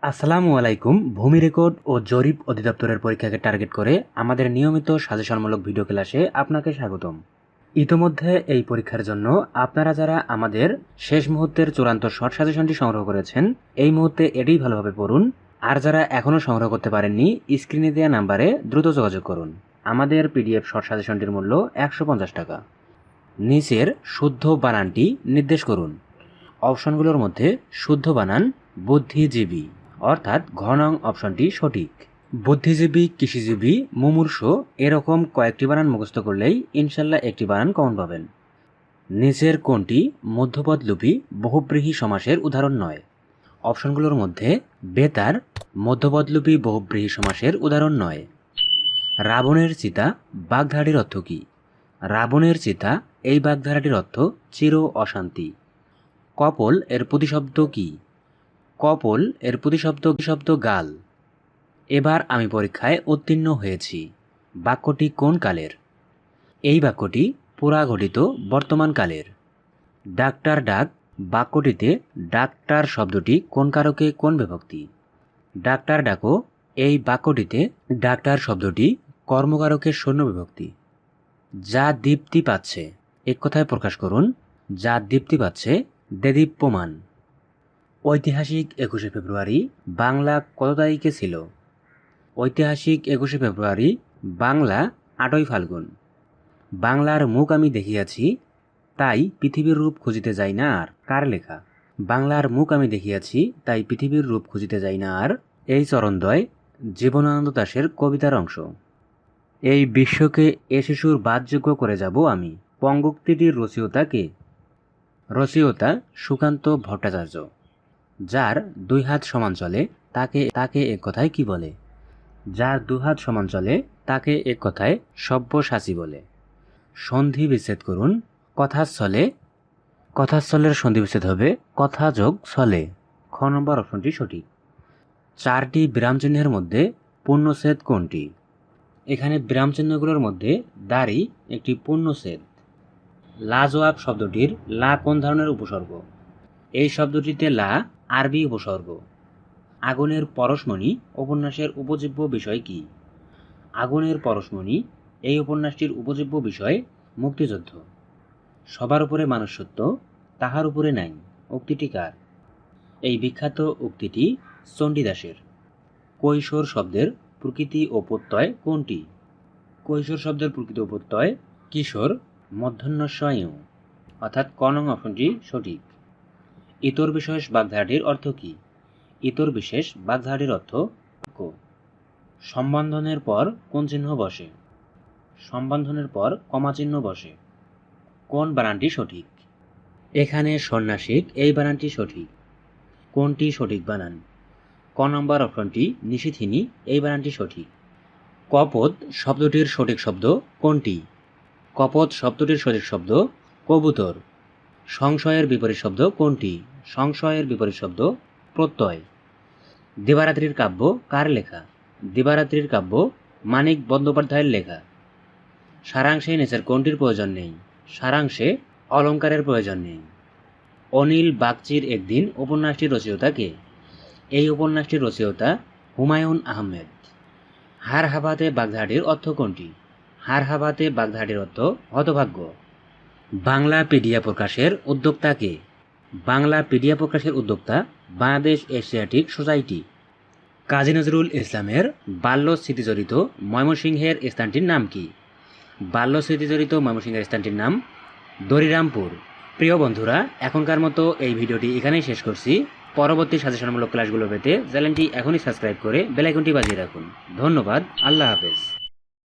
আসসালামু আলাইকুম। ভূমি রেকর্ড ও জরিপ অধিদপ্তরের পরীক্ষাকে টার্গেট করে আমাদের নিয়মিত সাজেশনমূলক ভিডিও ক্লাসে আপনাকে স্বাগতম। ইতোমধ্যে এই পরীক্ষার জন্য আপনারা যারা আমাদের শেষ মুহূর্তের চূড়ান্ত শর্ট সাজেশনটি সংগ্রহ করেছেন, এই মুহূর্তে এটিই ভালোভাবে পড়ুন। আর যারা এখনও সংগ্রহ করতে পারেননি, স্ক্রিনে দেওয়া নাম্বারে দ্রুত যোগাযোগ করুন। আমাদের পিডিএফ শর্ট সাজেশনটির মূল্য 150 টাকা। নিচের শুদ্ধ বানানটি নির্দেশ করুন। অপশনগুলোর মধ্যে শুদ্ধ বানান বুদ্ধিজীবী, অর্থাৎ ঘ নং অপশনটি সঠিক। বুদ্ধিজীবী, কৃষিজীবী, মুমূর্ষ এরকম কয়েকটি বানান মুখস্থ করলেই ইনশাল্লাহ একটি বানান কমন পাবেন। নিচের কোনটি মধ্যপদলোপী বহুব্রীহি সমাসের উদাহরণ নয়? অপশনগুলোর মধ্যে বেতার মধ্যপদলোপী বহুব্রীহি সমাসের উদাহরণ নয়। রাবণের চিতা বাগধারাটির অর্থ কী? রাবণের চিতা এই বাগধারাটির অর্থ চির অশান্তি। কপল এর প্রতিশব্দ কী? কপল এর প্রতিশব্দ গাল। এবার আমি পরীক্ষায় উত্তীর্ণ হয়েছি বাক্যটি কোন কালের? এই বাক্যটি পুরাঘটিত বর্তমান কালের। ডাক্তার ডাক বাক্যটিতে ডাক্তার শব্দটি কোন কারকে কোন বিভক্তি? ডাক্তার ডাকো এই বাক্যটিতে ডাক্তার শব্দটি কর্মকারকের শূন্য বিভক্তি। যা দীপ্তি পাচ্ছে এক কথায় প্রকাশ করুন। যা দীপ্তি পাচ্ছে দেদীপ্যমান। ঐতিহাসিক 21শে ফেব্রুয়ারি বাংলা কত তারিখে ছিল? ঐতিহাসিক 21শে ফেব্রুয়ারি বাংলা 8ই ফাল্গুন। বাংলার মুখ আমি দেখিয়াছি, তাই পৃথিবীর রূপ খুঁজিতে যাই না আর, কার লেখা? বাংলার মুখ আমি দেখিয়াছি, তাই পৃথিবীর রূপ খুঁজিতে যাই না আর, এই চরণদ্বয় জীবনানন্দ দাশের কবিতার অংশ। এই বিশ্বকে এ শিশুর বাদযোগ্য করে যাব আমি, পঙ্গোক্তিটির রচয়িতা কে? রচয়িতা সুকান্ত ভট্টাচার্য। যার দুই হাত সমান চলে তাকে এক কথায় কি বলে? যার দু হাত সমান চলে তাকে এক কথায় সব্যসাচী বলে। সন্ধি বিচ্ছেদ করুন। কথাস্থলের সন্ধি বিচ্ছেদ হবে কথা যোগ স্থলে। খ নম্বর অপশনটি সঠিক। 4টি বিরামচিহ্নের মধ্যে পূর্ণচ্ছেদ কোনটি? এখানে বিরামচিহ্নগুলোর মধ্যে দাড়ি একটি পূর্ণচ্ছেদ। লাজওয়াব শব্দটির লা কোন ধরনের উপসর্গ? এই শব্দটিতে লা আরবি উপসর্গ। আগুনের পরশমণি উপন্যাসের উপজীব্য বিষয় কি? আগুনের পরশমণি এই উপন্যাসটির উপজীব্য বিষয় মুক্তিযুদ্ধ। সবার উপরে মানুষ সত্য, তাহার উপরে নাই উক্তিটি কার? এই বিখ্যাত উক্তিটি চণ্ডীদাসের। কৈশোর শব্দের প্রকৃতি ও প্রত্যয় কোনটি? কৈশোর শব্দের প্রকৃতি ও প্রত্যয় কিশোর মধ্যাহ্নস্বয়ং, অর্থাৎ ক নং অপশনটি সঠিক। ইতর বিশেষ বাগধারাটির অর্থ কী? ইতর বিশেষ বাগধারাটির অর্থ সম্বন্ধনের পর কোন চিহ্ন বসে? সম্বন্ধনের পর কমা চিহ্ন বসে। কোন বানানটি সঠিক? এখানে সন্ন্যাসিক এই বানানটি সঠিক। কোনটি সঠিক বানান? ক নম্বর অপশনটি নিশিথিনী এই বানানটি সঠিক। কপোত শব্দটির সঠিক শব্দ কোনটি? কপোত শব্দটির সঠিক শব্দ কবুতর। সংশয়ের বিপরীত শব্দ কোনটি? সংশয়ের বিপরীত শব্দ প্রত্যয়। দিবারাত্রির কাব্য কার লেখা? দিবারাত্রির কাব্য মানিক বন্দ্যোপাধ্যায়ের লেখা। সারাংশে নিচের কোনটির প্রয়োজন নেই? সারাংশে অলঙ্কারের প্রয়োজন নেই। অনিল বাগচির একদিন উপন্যাসটির রচয়িতা কে? এই উপন্যাসটির রচয়িতা হুমায়ুন আহমেদ। হার হাবাতে বাগধারাটির অর্থ কোনটি? হার হাবাতে বাগধারাটির অর্থ হতভাগ্য। বাংলা পিডিয়া প্রকাশের উদ্যোক্তা কে? বাংলা পিডিয়া প্রকাশের উদ্যোক্তা বাংলাদেশ এশিয়াটিক সোসাইটি। কাজী নজরুল ইসলামের বাল্য স্মৃতিজড়িত ময়মনসিংহের স্থানটির নাম কি? বাল্য স্মৃতিজড়িত ময়মনসিংহের স্থানটির নাম দরিরামপুর। প্রিয় বন্ধুরা, এখনকার মতো এই ভিডিওটি এখানেই শেষ করছি। পরবর্তী সাজেশনমূলক ক্লাসগুলো পেতে চ্যানেলটি এখনই সাবস্ক্রাইব করে বেল আইকনটি বাজিয়ে রাখুন। ধন্যবাদ। আল্লাহ হাফেজ।